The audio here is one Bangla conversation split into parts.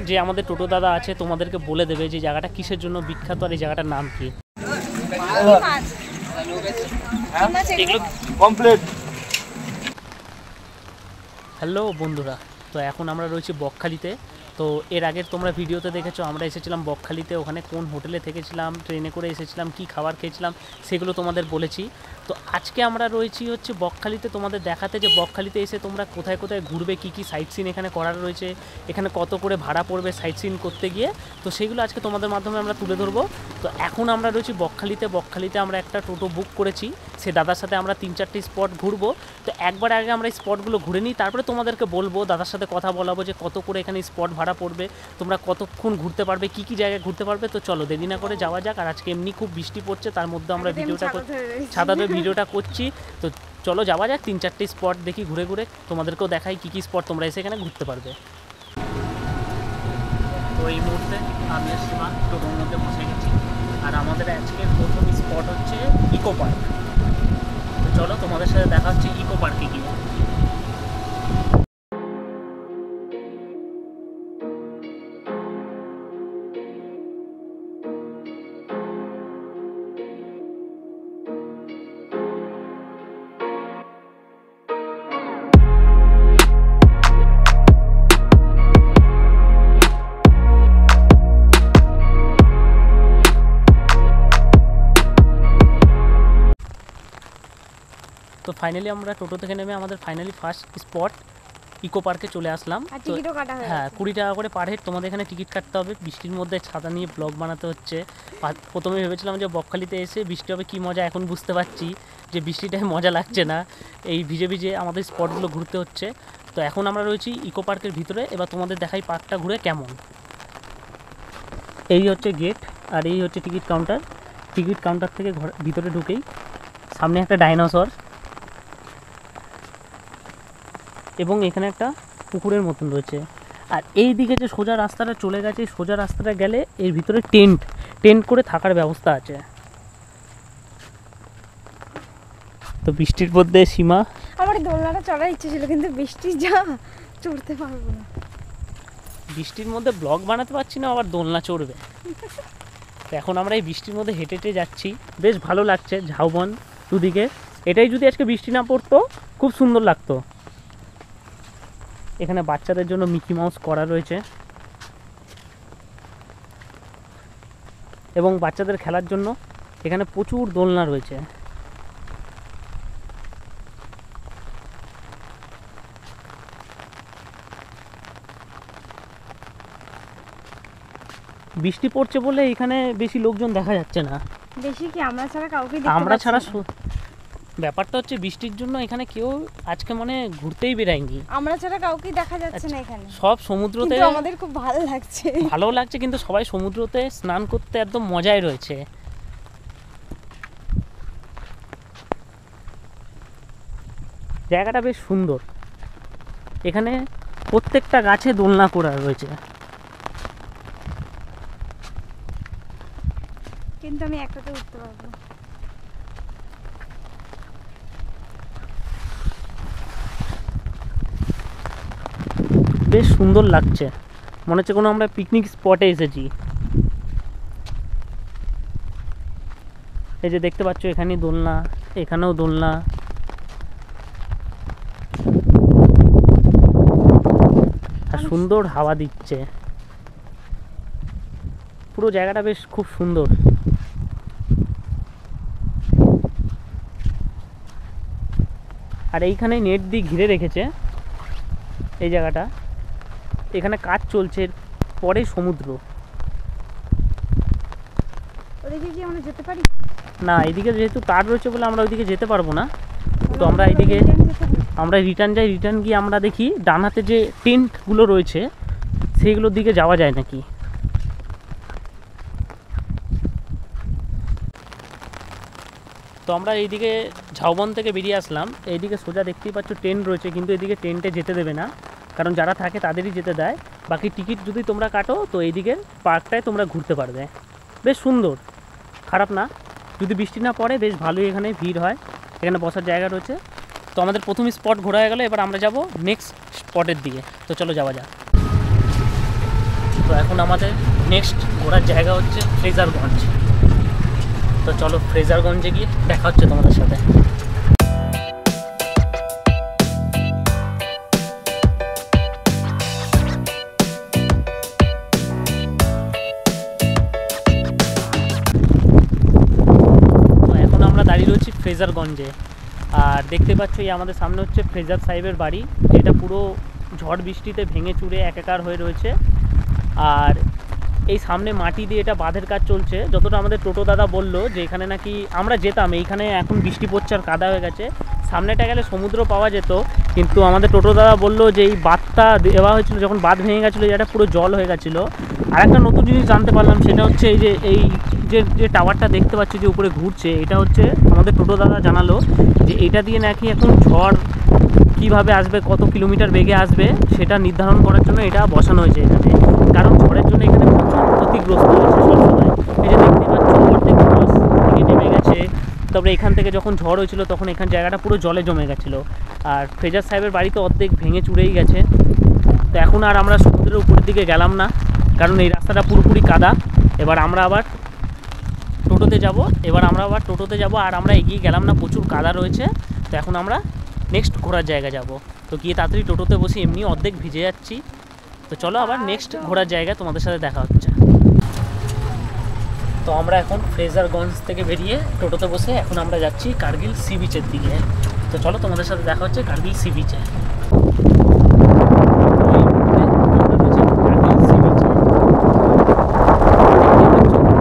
যে আমাদের টোটো দাদা আছে তোমাদেরকে বলে দেবে যে জায়গাটা কিসের জন্য বিখ্যাত আর এই জায়গাটার নাম কি। হ্যালো বন্ধুরা, তো এখন আমরা রয়েছি বকখালিতে। তো এর আগের তোমরা ভিডিওতে দেখেছো আমরা এসেছিলাম বকখালিতে, ওখানে কোন হোটেলে থেকেছিলাম, ট্রেনে করে এসেছিলাম, কি খাবার খেয়েছিলাম সেগুলো তোমাদের বলেছি। তো আজকে আমরা রয়েছি হচ্ছে বকখালিতে তোমাদের দেখাতে যে বকখালিতে এসে তোমরা কোথায় কোথায় ঘুরবে, কি কি সাইট সিন এখানে করার রয়েছে, এখানে কত করে ভাড়া পড়বে সাইট সিন করতে গিয়ে। তো সেগুলো আজকে তোমাদের মাধ্যমে আমরা তুলে ধরবো। তো এখন আমরা রয়েছি বকখালিতে আমরা একটা টোটো বুক করেছি, সে দাদার সাথে আমরা 3-4টি স্পট ঘুরবো। তো একবার আগে আমরা এই স্পটগুলো ঘুরে নিই, তারপরে তোমাদেরকে বলবো, দাদার সাথে কথা বলাবো যে কত করে এখানে স্পট ভাড়া পড়বে, তোমরা কতক্ষণ ঘুরতে পারবে, কি কি জায়গায় ঘুরতে পারবে। তো চলো দেরি না করে যাওয়া যাক। আর আজকে এমনি খুব বৃষ্টি পড়ছে, তার মধ্যে আমরা ছাতাতে ভিডিওটা করছি। তো চলো যাওয়া যাক, 3-4টি স্পট দেখি ঘুরে ঘুরে, তোমাদেরকেও দেখাই কি কি স্পট তোমরা এসে এখানে ঘুরতে পারবে। তো এই মুহূর্তে আমি আর সীমা টোটোর মধ্যে বসে গেছি, আর আমাদের আজকের প্রথম স্পট হচ্ছে ইকো পার্ক। তো চলো তোমাদের সাথে দেখা হচ্ছে ইকো পার্কে গিয়ে। তো ফাইনালি আমরা টোটো থেকে নেমে আমাদের ফাইনালি ফার্স্ট স্পট ইকো পার্কে চলে আসলাম। তো হ্যাঁ, 20 টাকা করে পার হেড তোমাদের এখানে টিকিট কাটতে হবে। বৃষ্টির মধ্যে ছাতা নিয়ে ব্লগ বানাতে হচ্ছে। প্রথমে ভেবেছিলাম যে বকখালিতে এসে বৃষ্টি হবে কী মজা, এখন বুঝতে পারছি যে বৃষ্টিটায় মজা লাগছে না, এই ভিজে ভিজে আমাদের স্পটগুলো ঘুরতে হচ্ছে। তো এখন আমরা রয়েছি ইকো পার্কের ভিতরে, এবার তোমাদের দেখাই পার্কটা ঘুরে কেমন। এই হচ্ছে গেট, আর এই হচ্ছে টিকিট কাউন্টার। টিকিট কাউন্টার থেকে ভিতরে ঢুকেই সামনে একটা ডাইনোসর, এবং এখানে একটা পুকুরের মতন রয়েছে। আর এই দিকে যে সোজা রাস্তাটা চলে গেছে, সোজা রাস্তাটা গেলে এর ভিতরে টেন্ট করে থাকার ব্যবস্থা আছে। তো বৃষ্টির মধ্যে সীমা, আমার দোলনাটা চড়ার ইচ্ছে ছিল কিন্তু বৃষ্টি যা চড়তে পারবো না, বৃষ্টির মধ্যে ব্লগ বানাতে পারছি না, আবার দোলনা চড়বে। তো এখন আমরা এই বৃষ্টির মধ্যে হেঁটে হেঁটে যাচ্ছি, বেশ ভালো লাগছে। ঝাউবন দুদিকে, এটাই যদি আজকে বৃষ্টি না পড়তো খুব সুন্দর লাগতো। এখানে বাচ্চাদের জন্য মিকি মাউস করা রয়েছে, এবং বাচ্চাদের খেলার জন্য এখানে প্রচুর দোলনা রয়েছে। বৃষ্টি পড়ছে বলে এখানে বেশি লোকজন দেখা যাচ্ছে না। বেশি কি আমরা ছাড়া কাউকে আমরা ছাড়া ব্যাপারটা হচ্ছে বৃষ্টির জন্য এখানে কেউ আজকে মানে ঘুরতেই বেরায়নি, আমরা ছাড়া কাউকে দেখা যাচ্ছে না এখানে। সব সমুদ্রতে, আমাদের খুব ভালো লাগছে, ভালো লাগছে, কিন্তু সবাই সমুদ্রতে স্নান করতে একদম মজাই রয়েছে। জায়গাটা বেশ সুন্দর, এখানে প্রত্যেকটা গাছে দোলনা করা রয়েছে। কিন্তু আমি একটাতে উঠতে পারবো। বেশ সুন্দর লাগছে, মনে হচ্ছে কোনো আমরা পিকনিক স্পটে এসেছি। এই যে দেখতে পাচ্ছ এখানে দোলনা, এখানেও দোলনা। আর সুন্দর হাওয়া দিচ্ছে, পুরো জায়গাটা বেশ খুব সুন্দর। আর এইখানে নেট দিয়ে ঘিরে রেখেছে এই জায়গাটা, এখানে কাজ চলছে, পরে সমুদ্র। ওদিকে কি আমরা যেতে পারি? না, এদিকে যেহেতু তার রয়েছে বলে আমরা ওইদিকে যেতে পারবো না। তো আমরা এইদিকে আমরা রিটার্ন যাই, রিটার্ন গিয়ে আমরা দেখি ডান হাতে যে টেন্টগুলো রয়েছে সেইগুলোর দিকে যাওয়া যায় নাকি। তো আমরা এইদিকে ঝাউবন থেকে বেরিয়ে আসলাম, এইদিকে সোজা দেখতেই পাচ্ছ ট্রেন রয়েছে, কিন্তু এদিকে ট্রেনটে যেতে দেবে না, কারণ যারা থাকে তাদেরই যেতে দেয়। বাকি টিকিট যদি তোমরা কাটো তো এইদিকের পার্কটায় তোমরা ঘুরতে পারবে, বেশ সুন্দর, খারাপ না। যদি বৃষ্টি না পড়ে বেশ ভালোই এখানে ভিড় হয়, এখানে বসার জায়গা রয়েছে। তো আমাদের প্রথম স্পট ঘোরা হয়ে গেল, এবার আমরা যাব নেক্সট স্পটের দিকে। তো চলো যাওয়া যাক। তো এখন আমাদের নেক্সট ঘোরার জায়গা হচ্ছে ফ্রেজারগঞ্জ। তো চলো ফ্রেজারগঞ্জে গিয়ে দেখা হচ্ছে তোমাদের সাথে। তো এখন আমরা দাঁড়িয়ে রয়েছি ফ্রেজারগঞ্জে, আর দেখতে পাচ্ছ এই আমাদের সামনে হচ্ছে ফ্রেজার সাহেবের বাড়ি, যেটা পুরো ঝড় বৃষ্টিতে ভেঙে চুরে একাকার হয়ে রয়েছে। আর এই সামনে মাটি দিয়ে এটা বাঁধের কাজ চলছে। যতটা আমাদের টোটো দাদা বললো যে এখানে নাকি আমরা যেতাম, এইখানে এখন বৃষ্টি পড়ছে আর কাদা হয়ে গেছে, সামনেটা গেলে সমুদ্র পাওয়া যেত, কিন্তু আমাদের টোটো দাদা বললো যে এই বাঁধটা দেওয়া হয়েছিল যখন বাঁধ ভেঙে গেছিলো, এটা পুরো জল হয়ে গেছিলো। আর একটা নতুন জিনিস জানতে পারলাম, সেটা হচ্ছে এই যে যে টাওয়ারটা দেখতে পাচ্ছি যে উপরে ঘুরছে, এটা হচ্ছে আমাদের টোটো দাদা জানালো যে এটা দিয়ে নাকি এখন ঝড় কীভাবে আসবে, কত কিলোমিটার বেগে আসবে সেটা নির্ধারণ করার জন্য এটা বসানো হয়েছে এখানে। কারণ ঝড়ের জন্য এখানে প্রচুর ক্ষতিগ্রস্ত হচ্ছে সবসময়। এই যে দেখতে পাচ্ছ অর্ধেক বাস থেকে নেমে গেছে। তারপরে এখান থেকে যখন ঝড় হয়েছিল তখন এখান জায়গাটা পুরো জলে জমে গেছিলো। আর ফ্রেজার সাহেবের বাড়ি তো অর্ধেক ভেঙে চুরেই গেছে। তো এখন আর আমরা সমুদ্রের উপরের দিকে গেলাম না, কারণ এই রাস্তাটা পুরোপুরি কাদা। এবার আমরা আবার টোটোতে যাব, আর আমরা এগিয়ে গেলাম না, প্রচুর কাদা রয়েছে। তো এখন আমরা নেক্সট ঘোরার জায়গা যাব। তো গিয়ে তাড়াতাড়ি টোটোতে বসে এমনি অর্ধেক ভিজে যাচ্ছি। তো চলো আবার নেক্সট ঘোরার জায়গা তোমাদের সাথে দেখা হচ্ছে। তো আমরা এখন ফ্রেজারগঞ্জ থেকে বেরিয়ে টোটোতে বসে এখন আমরা যাচ্ছি কার্গিল সি বিচের দিকে। তো চলো তোমাদের সাথে দেখা হচ্ছে কার্গিল সি বিচে।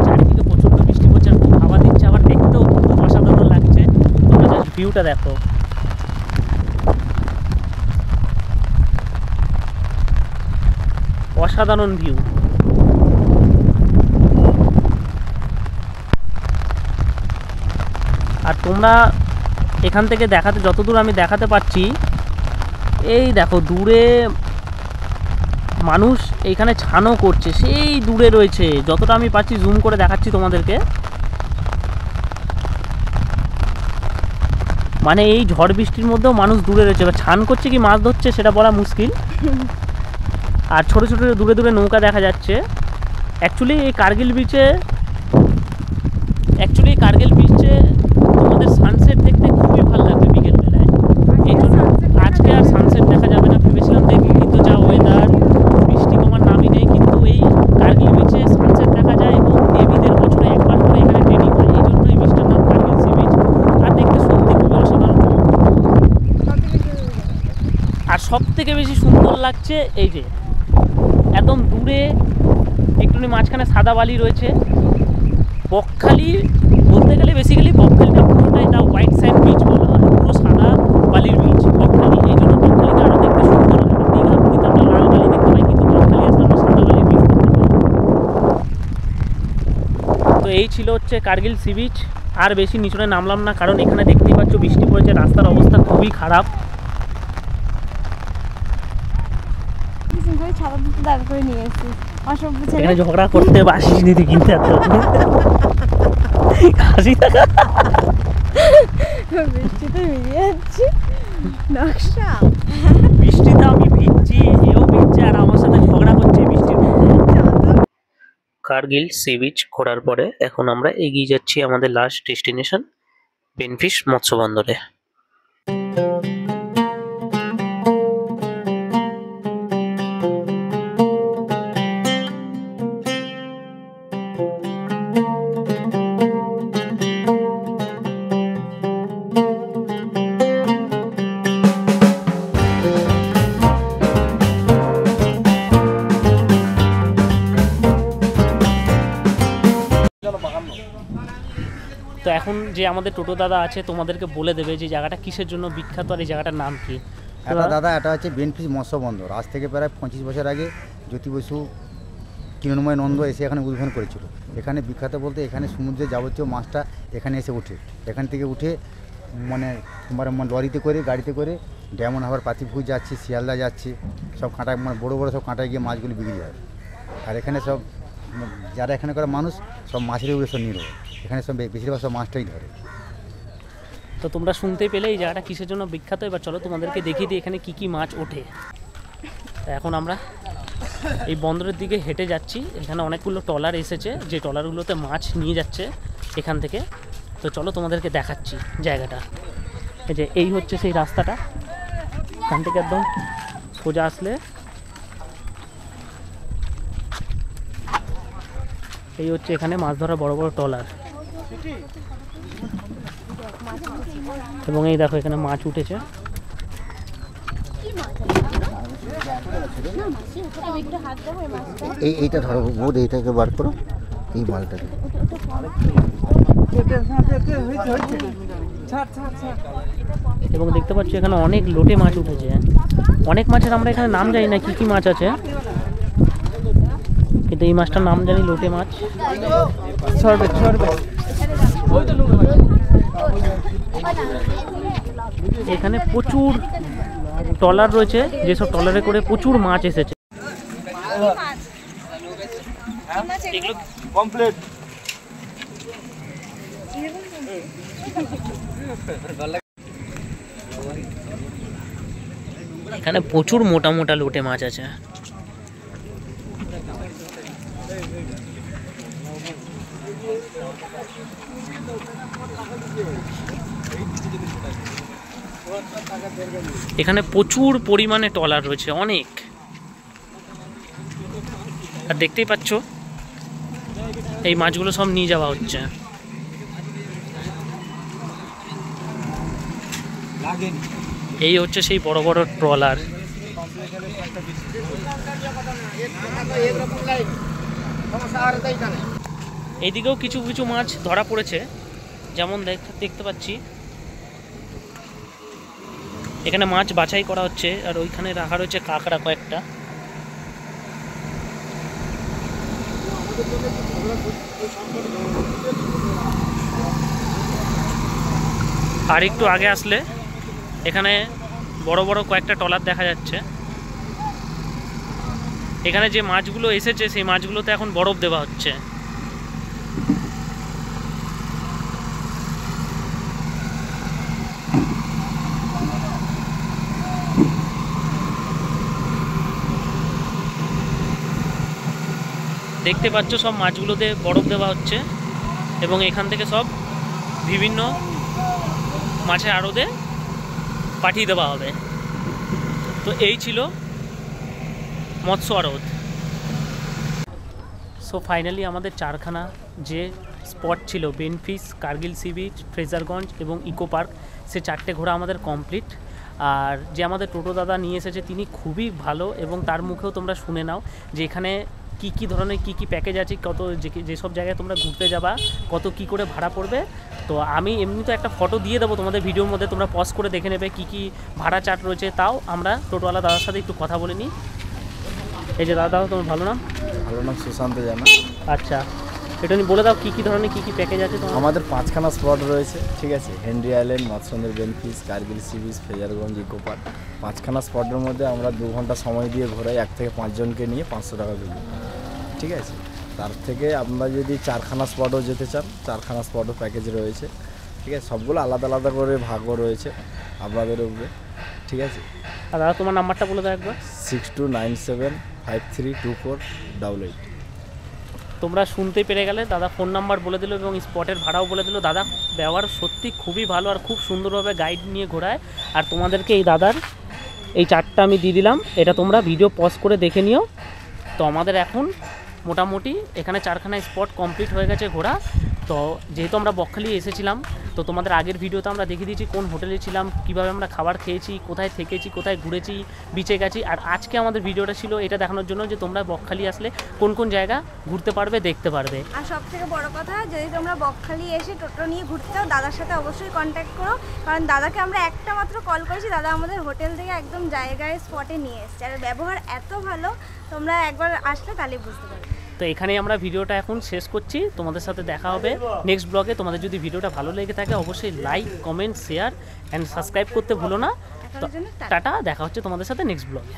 চারিদিকে প্রচণ্ড বৃষ্টি পড়ছে, খুব হাওয়া দিচ্ছে, আবার দেখতেও খুব অসাধারণ লাগছে। তোমরা জাস্ট ভিউটা দেখো। অসাধারণ ভিউ। আর তোমরা এখান থেকে দেখাতে, যতদূর আমি দেখাতে পারছি, এই দেখো দূরে মানুষ এইখানে ছানও করছে, সেই দূরে রয়েছে। যতটা আমি পাচ্ছি জুম করে দেখাচ্ছি তোমাদেরকে। মানে এই ঝড় বৃষ্টির মধ্যেও মানুষ দূরে রয়েছে, এবার ছান করছে কি মাছ ধরছে সেটা বলা মুশকিল। আর ছোটো ছোটো দূরে দূরে নৌকা দেখা যাচ্ছে। অ্যাকচুয়ালি এই কার্গিল বিচে তোমাদের সানসেট দেখতে খুবই ভালো লাগবে বিকেলবেলায়। এই জন্য আজকে আর সানসেট দেখা যাবে না ভেবেছিলাম দেখি, কিন্তু যা ওয়েদার, বৃষ্টি কমার নামই নেই। কিন্তু এই কার্গিল বিচে সানসেট দেখা যায়, এবং দেবীদের বছরে একবার করে এখানে ট্রেনিং হয়, এই জন্য এই বিচটার নাম কার্গিল সি বিচ। আর দেখতে সত্যি খুবই অসাধারণ। আর সব থেকে বেশি সুন্দর লাগছে এই যে একদম দূরে একটুখানি মাঝখানে সাদা বালি রয়েছে। বকখালি বলতে গেলে বেসিক্যালি বকখালিটা পুরোটাই তাও হোয়াইট স্যান্ড বিচ বলা হয়, পুরো সাদা বালির বিচ বকখালি। এই জন্য বকখালিটা আরও দেখতে সুন্দর লাগে। দীঘা পুরীতে আমরা লাল বালি দেখতে পাই, কিন্তু বকখালি আসলে আমরা সাদা বালির বিচ দেখতে পাই। তো এই ছিল হচ্ছে কার্গিল সি বিচ। আর বেশি নিচনে নামলাম না, কারণ এখানে দেখতেই পাচ্ছ বৃষ্টি পড়েছে, রাস্তার অবস্থা খুবই খারাপ। ছাতা দিতে দাঁড় করে নিয়ে এসেছি অসভ্য ছেলে। এখানে ঝগড়া করতে বাসিস নিতে কিনতে হাসি থাকা। বৃষ্টিতে ভিজে যাচ্ছি, নকশা। বৃষ্টিতে আমি ভিজছি, এও ভিজছে, আর আমার সাথে ঝগড়া করছে বৃষ্টির মধ্যে। কার্গিল সি বিচ ঘোরার পরে এখন আমরা এগিয়ে যাচ্ছি আমাদের লাস্ট ডেস্টিনেশন বেনফিশ মৎস্য বন্দরে। তো এখন যে আমাদের টোটো দাদা আছে তোমাদেরকে বলে দেবে যে জায়গাটা কিসের জন্য বিখ্যাত আর এই জায়গাটার নাম কি। দাদা এটা হচ্ছে বেনফিশ মৎস্য বন্দর। আজ থেকে প্রায় 25 বছর আগে জ্যোতি বসু কিরণময় নন্দ এসে এখানে উদ্বোধন করেছিল। এখানে বিখ্যাত বলতে এখানে সমুদ্রের যাবতীয় মাছটা এখানে এসে ওঠে। এখান থেকে উঠে মানে তোমার লরিতে করে, গাড়িতে করে ডায়মন্ড হারবার, পাতিপুকুর যাচ্ছে, শিয়ালদা যাচ্ছে, সব কাঁটা মানে বড়ো বড়ো সব কাঁটায় গিয়ে মাছগুলি বিক্রি হয়। আর এখানে সব যারা এখানে করে মানুষ সব মাছের উপরে সব নির্ভর, এখানে সব বেশিরভাগ সব মাছটাই ধরে। তো তোমরা শুনতে পেলে এই জায়গাটা কিসের জন্য বিখ্যাত। এবার চলো তোমাদেরকে দেখিয়ে দিই এখানে কি কি মাছ ওঠে। তো এখন আমরা এই বন্দরের দিকে হেঁটে যাচ্ছি। এখানে অনেকগুলো ট্রলার এসেছে, যে ট্রলারগুলোতে মাছ নিয়ে যাচ্ছে এখান থেকে। তো চলো তোমাদেরকে দেখাচ্ছি জায়গাটা। এই হচ্ছে সেই রাস্তাটা, এখান থেকে একদম সোজা আসলে এই হচ্ছে এখানে মাছ ধরা বড় বড় ট্রলার। এবং এই দেখো এখানে মাছ উঠেছে। এইটা ধরো বোধ, এইটাকে বার করো, এই মালটাকে। এবং দেখতে পাচ্ছি এখানে অনেক লোটে মাছ উঠেছে। অনেক মাছের আমরা এখানে নাম জানি না কি কি মাছ আছে, কিন্তু এই মাছটার নাম জানি লোটে মাছ। এখানে প্রচুর ট্রলার রয়েছে, যেসব ট্রলারে করে প্রচুর মাছ এসেছে। কমপ্লিট। এখানে প্রচুর মোটা মোটা লোটে মাছ আছে। এখানে প্রচুর পরিমাণে ট্রলার রয়েছে, অনেক। আর দেখতেই পাচ্ছ এই মাছগুলো সব নিয়ে যাওয়া হচ্ছে। এই হচ্ছে সেই বড় বড় ট্রলার। এইদিকেও কিছু কিছু মাছ ধরা পড়েছে, যেমন দেখতে পাচ্ছি এখানে মাছ বাছাই করা হচ্ছে। আর ওইখানে রাখা রয়েছে কাঁকড়া কয়েকটা। আর একটু আগে আসলে এখানে বড় বড় কয়েকটা ট্রলার দেখা যাচ্ছে। এখানে যে মাছগুলো এসেছে সেই মাছগুলোতে এখন বরফ দেওয়া হচ্ছে। দেখতে পাচ্ছ সব মাছগুলোতে বরফ দেওয়া হচ্ছে এবং এখান থেকে সব বিভিন্ন মাছের আড়তে পাঠিয়ে দেওয়া হবে। তো এই ছিল মৎস্য আড়ত। সো ফাইনালি আমাদের চারখানা যে স্পট ছিল, বেনফিশ, কার্গিল সি বিচ, ফ্রেজারগঞ্জ এবং ইকো পার্ক, সে চারটে ঘোরা আমাদের কমপ্লিট। আর যে আমাদের টোটো দাদা নিয়ে এসেছে তিনি খুবই ভালো, এবং তার মুখেও তোমরা শুনে নাও যে এখানে কী ধরনের কী প্যাকেজ আছে, কত যেসব জায়গায় তোমরা ঘুরতে যাবা কত কী করে ভাড়া পড়বে। তো আমি এমনি তো একটা ফটো দিয়ে দেবো তোমাদের ভিডিওর মধ্যে, তোমরা পজ করে দেখে নেবে কী ভাড়া চার্ট রয়েছে। তাও আমরা টোটোওয়ালা দাদার সাথে একটু কথা বলে নিই। এই যে দাদা, তোমার ভালো নাম? ভালো নাম সুশান্ত জানা। আচ্ছা, এটা বলে দাও কী ধরনের কী প্যাকেজ আছে তোমার? আমাদের 5খানা স্পট রয়েছে, ঠিক আছে। হেনরি আইল্যান্ড, মৎস্যন্দের Benfish, Kargil sea beach, Fraserganj, eco park. 5খানা স্পটের মধ্যে আমরা 2 ঘন্টা সময় দিয়ে ঘোরাই। 1 থেকে 5 জনকে নিয়ে 500 টাকা দিই, ঠিক আছে। তার থেকে আপনারা যদি 4খানা স্পটও যেতে চান, 4খানা স্পটও প্যাকেজ রয়েছে, ঠিক আছে। সবগুলো আলাদা আলাদা করে ভাগও রয়েছে আপনাদের উপরে, ঠিক আছে। আর দাদা তোমার নাম্বারটা বলে দাও একবার। 6297532488। তোমরা শুনতে পেরে গেলে, দাদা ফোন নাম্বার বলে দিল এবং স্পটের ভাড়াও বলে দিল। দাদা ব্যবহার সত্যি খুবই ভালো আর খুব সুন্দরভাবে গাইড নিয়ে ঘোরায়। আর তোমাদেরকে এই দাদার এই চার্টটা আমি দিয়ে দিলাম, এটা তোমরা ভিডিও পজ করে দেখে নিও। তো আমাদের এখন মোটামুটি এখানে 4খানা স্পট কমপ্লিট হয়ে গেছে ঘোরা। তো যেহেতু আমরা বকখালি এসেছিলাম, তো তোমাদের আগের ভিডিওতে আমরা দেখিয়ে দিয়েছি কোন হোটেলে ছিলাম, কীভাবে আমরা খাবার খেয়েছি, কোথায় থেকেছি, কোথায় ঘুরেছি, বিচে গেছি। আর আজকে আমাদের ভিডিওটা ছিল এটা দেখানোর জন্য যে তোমরা বকখালি আসলে কোন কোন জায়গা ঘুরতে পারবে, দেখতে পারবে। আর সব থেকে বড় কথা, যদি তোমরা বকখালি এসে টোটো নিয়ে ঘুরতে চাও, দাদার সাথে অবশ্যই কন্ট্যাক্ট করো, কারণ দাদাকে আমরা একটা মাত্র কল করেছি, দাদা আমাদের হোটেল থেকে একদম জায়গায় স্পটে নিয়ে এসছে। আর ব্যবহার এত ভালো, তোমরা একবার আসলে তাহলে বুঝতে পারবে। তো এখানেই আমরা ভিডিওটা এখন শেষ করছি। তোমাদের সাথে দেখা হবে নেক্সট ব্লগে। তোমাদের যদি ভিডিওটা ভালো লেগে থাকে অবশ্যই like, comment, share and subscribe করতে ভুলো না। তো টাটা, দেখা হচ্ছে তোমাদের সাথে নেক্সট ব্লগে।